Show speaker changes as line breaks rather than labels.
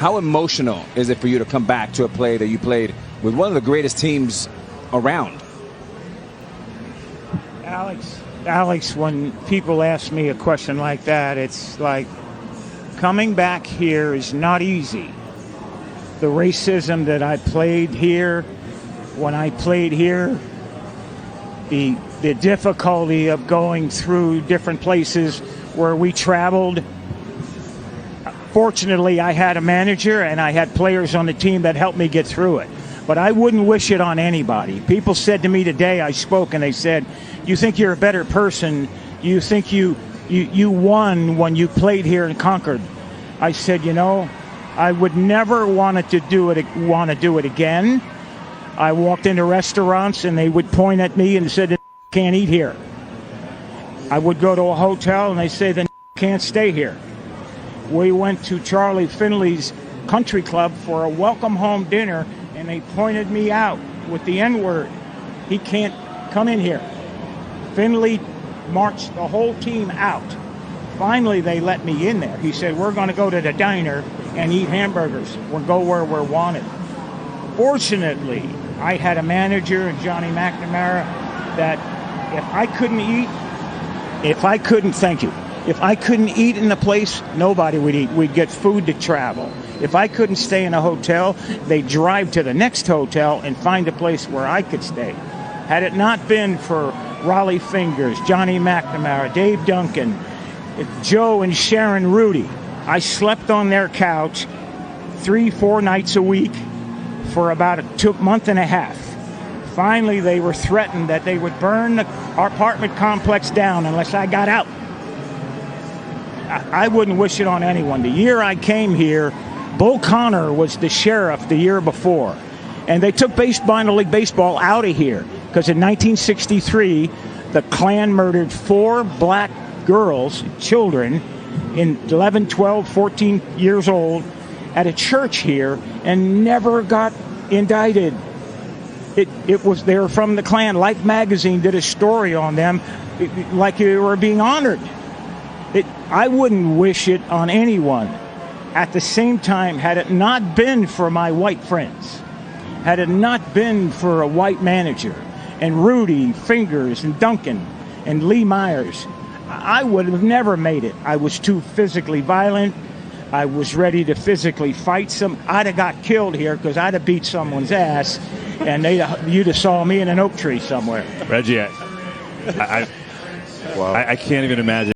How emotional is it for you to come back to a play that you played with one of the greatest teams around?
Alex, when people ask me a question like that, it's like coming back here is not easy. The racism that I played here, when I played here, the difficulty of going through different places where we traveled. Fortunately, I had a manager and I had players on the team that helped me get through it. But I wouldn't wish it on anybody. People said to me today, I spoke, and they said, you think you're a better person, you think you won when you played here in Concord. I said, I would never want to do it again. I walked into restaurants and they would point at me and said, can't eat here. I would go to a hotel and they say, then can't stay here. We went to Charlie Finley's country club for a welcome home dinner, and they pointed me out with the N-word. He can't come in here. Finley marched the whole team out. Finally, they let me in there. He said, we're going to go to the diner and eat hamburgers. We'll go where we're wanted. Fortunately, I had a manager, Johnny McNamara, that if I couldn't eat in the place, nobody would eat. We'd get food to travel. If I couldn't stay in a hotel, they'd drive to the next hotel and find a place where I could stay. Had it not been for Raleigh Fingers, Johnny McNamara, Dave Duncan, Joe and Sharon Rudy, I slept on their couch 3-4 nights a week for about a month and a half. Finally, they were threatened that they would burn our apartment complex down unless I got out. I wouldn't wish it on anyone. The year I came here, Bull Connor was the sheriff the year before. And they took minor league baseball out of here because in 1963, the Klan murdered 4 black girls, children, in 11, 12, 14 years old at a church here and never got indicted. They were from the Klan. Life magazine did a story on them like they were being honored. I wouldn't wish it on anyone. At the same time, had it not been for my white friends, had it not been for a white manager, and Rudy, Fingers, and Duncan, and Lee Myers, I would have never made it. I was too physically violent. I was ready to physically fight I'd have got killed here because I'd have beat someone's ass, and you'd have saw me in an oak tree somewhere.
Reggie, I can't even imagine.